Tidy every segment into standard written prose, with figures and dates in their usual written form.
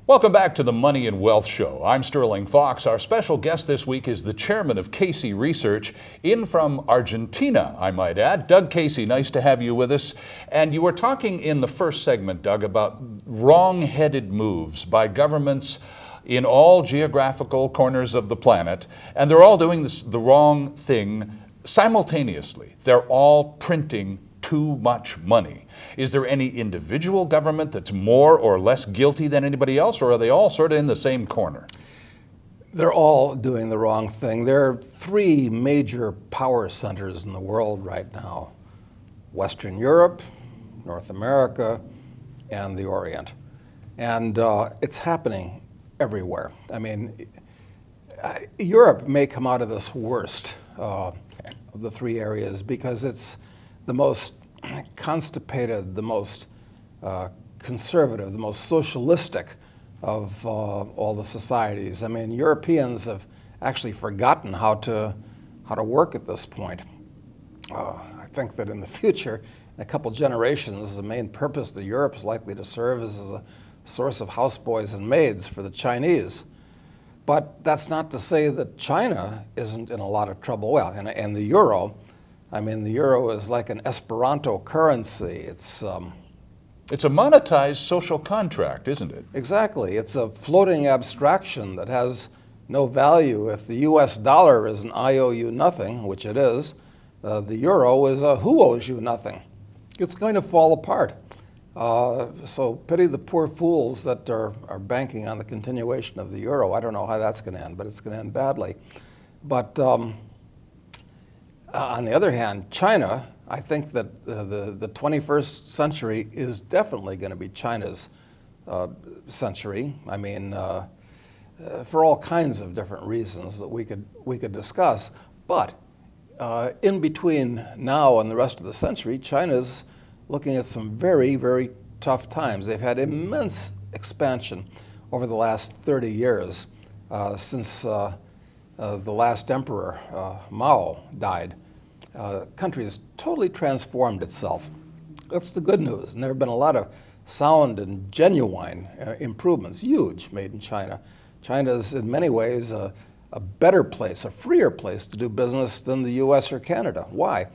Welcome back to the Money and Wealth Show. I'm Sterling Fox. Our special guest this week is the chairman of Casey Research, in from Argentina, I might add. Doug Casey, nice to have you with us. And you were talking in the first segment, Doug, about wrong-headed moves by governments in all geographical corners of the planet, and they're all doing the wrong thing simultaneously. They're all printing too much money. Is there any individual government that's more or less guilty than anybody else, or are they all sort of in the same corner? They're all doing the wrong thing. There are three major power centers in the world right now: Western Europe, North America, and the Orient. And it's happening everywhere. I mean, Europe may come out of this worst of the three areas because it's the most constipated, the most conservative, the most socialistic of all the societies. I mean, Europeans have actually forgotten how to work at this point. I think that in the future, in a couple generations, the main purpose that Europe is likely to serve is as a source of houseboys and maids for the Chinese. But that's not to say that China isn't in a lot of trouble. Well, and the euro, I mean, the euro is like an Esperanto currency. It's a monetized social contract, isn't it? Exactly. It's a floating abstraction that has no value. If the US dollar is an I owe you nothing, which it is, the euro is a who owes you nothing. It's going to fall apart. So pity the poor fools that are banking on the continuation of the euro. I don't know how that's going to end, but it's going to end badly. But on the other hand, China, I think that the 21st century is definitely going to be China's century. I mean, for all kinds of different reasons that we could discuss. But in between now and the rest of the century, China's looking at some very, very tough times. They've had immense expansion over the last 30 years since the last emperor, Mao, died. The country has totally transformed itself. That's the good news. And there have been a lot of sound and genuine improvements, huge, made in China. China is in many ways a better place, a freer place to do business than the US or Canada. Why?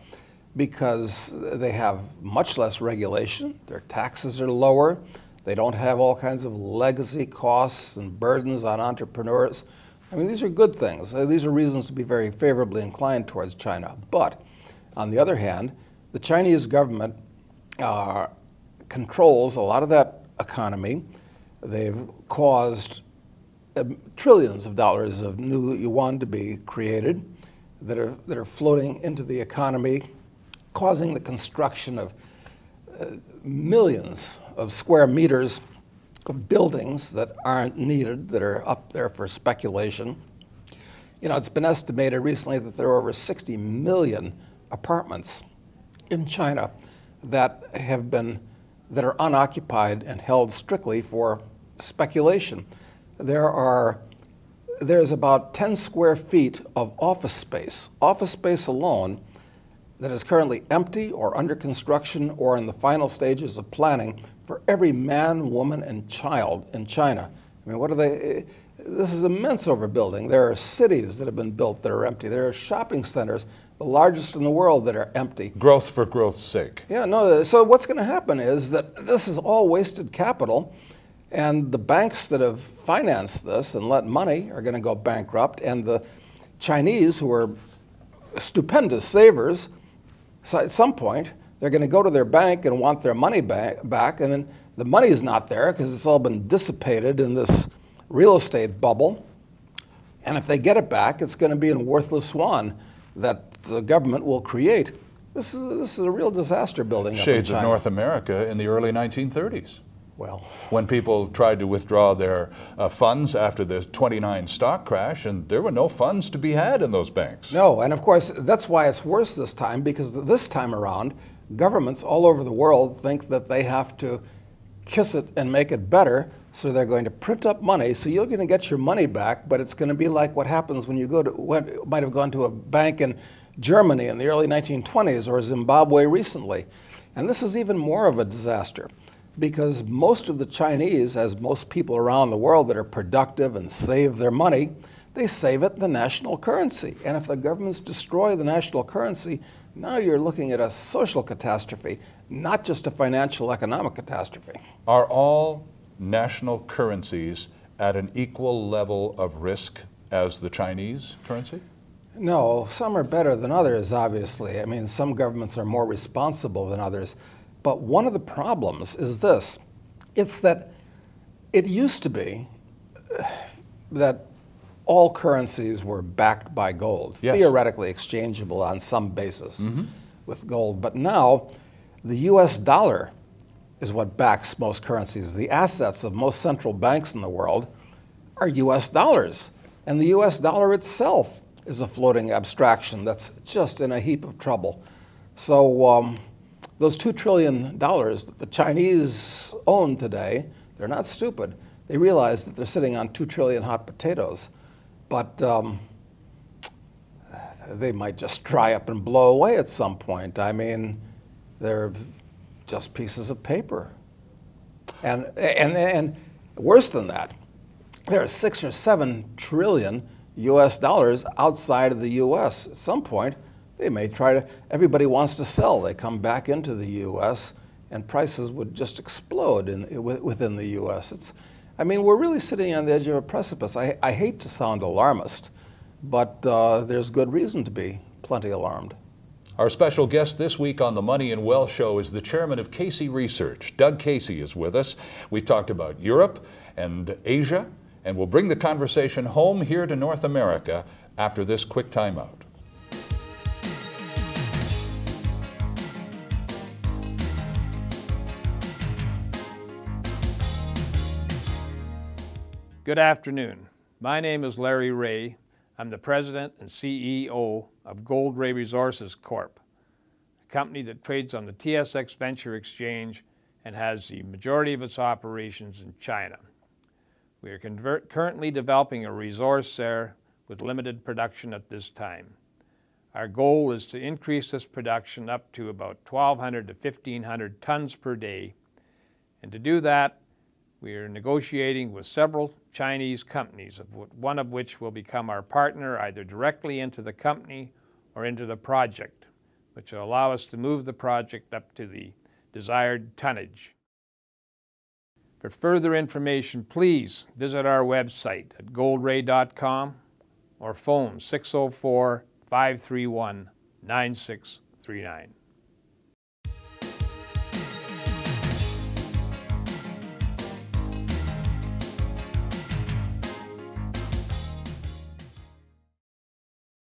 Because they have much less regulation, their taxes are lower, they don't have all kinds of legacy costs and burdens on entrepreneurs. I mean, these are good things. These are reasons to be very favorably inclined towards China. But on the other hand, the Chinese government controls a lot of that economy. They've caused trillions of dollars of new yuan to be created that are floating into the economy, causing the construction of millions of square meters of buildings that aren't needed, that are up there for speculation. You know, it's been estimated recently that there are over 60 million apartments in China that are unoccupied and held strictly for speculation. There's about 10 square feet of office space alone, that is currently empty or under construction or in the final stages of planning for every man, woman, and child in China. I mean, this is immense overbuilding. There are cities that have been built that are empty. There are shopping centers, the largest in the world, that are empty. Growth for growth's sake. Yeah, no, so what's going to happen is that this is all wasted capital, and the banks that have financed this and lent money are going to go bankrupt, and the Chinese, who are stupendous savers, so at some point, they're going to go to their bank and want their money back, and then the money is not there because it's all been dissipated in this real estate bubble. And if they get it back, it's going to be in worthless swan that the government will create. This is a real disaster building up in China. Shades of North America in the early 1930s. Well, when people tried to withdraw their funds after the 29 stock crash, and there were no funds to be had in those banks. No, and of course, that's why it's worse this time, because this time around, governments all over the world think that they have to kiss it and make it better, so they're going to print up money, so you're going to get your money back, but it's going to be like what happens when you go to what might have gone to a bank in Germany in the early 1920s or Zimbabwe recently. And this is even more of a disaster, because most of the Chinese, as most people around the world that are productive and save their money, they save it in the national currency. And if the governments destroy the national currency, now you're looking at a social catastrophe, not just a financial economic catastrophe. Are all national currencies at an equal level of risk as the Chinese currency? No, some are better than others, obviously. I mean, some governments are more responsible than others. But one of the problems is this. It's that it used to be that all currencies were backed by gold, yes, theoretically exchangeable on some basis with gold. But now the US dollar is what backs most currencies. The assets of most central banks in the world are US dollars. And the US dollar itself is a floating abstraction that's just in a heap of trouble. So those $2 trillion that the Chinese own today, they're not stupid. They realize that they're sitting on 2 trillion hot potatoes. But they might just dry up and blow away at some point. I mean, they're just pieces of paper. And worse than that, there are 6 or 7 trillion US dollars outside of the US. At some point, they may try to, everybody wants to sell. They come back into the US and prices would just explode within the US. I mean, we're really sitting on the edge of a precipice. I hate to sound alarmist, but there's good reason to be plenty alarmed. Our special guest this week on the Money and Wealth Show is the chairman of Casey Research. Doug Casey is with us. We've talked about Europe and Asia, and we'll bring the conversation home here to North America after this quick timeout. Good afternoon. My name is Larry Ray. I'm the president and CEO of Gold Ray Resources Corp., a company that trades on the TSX Venture Exchange and has the majority of its operations in China. We are currently developing a resource there with limited production at this time. Our goal is to increase this production up to about 1,200 to 1,500 tons per day. And to do that, we are negotiating with several Chinese companies, one of which will become our partner either directly into the company or into the project, which will allow us to move the project up to the desired tonnage. For further information, please visit our website at goldray.com or phone 604-531-9639.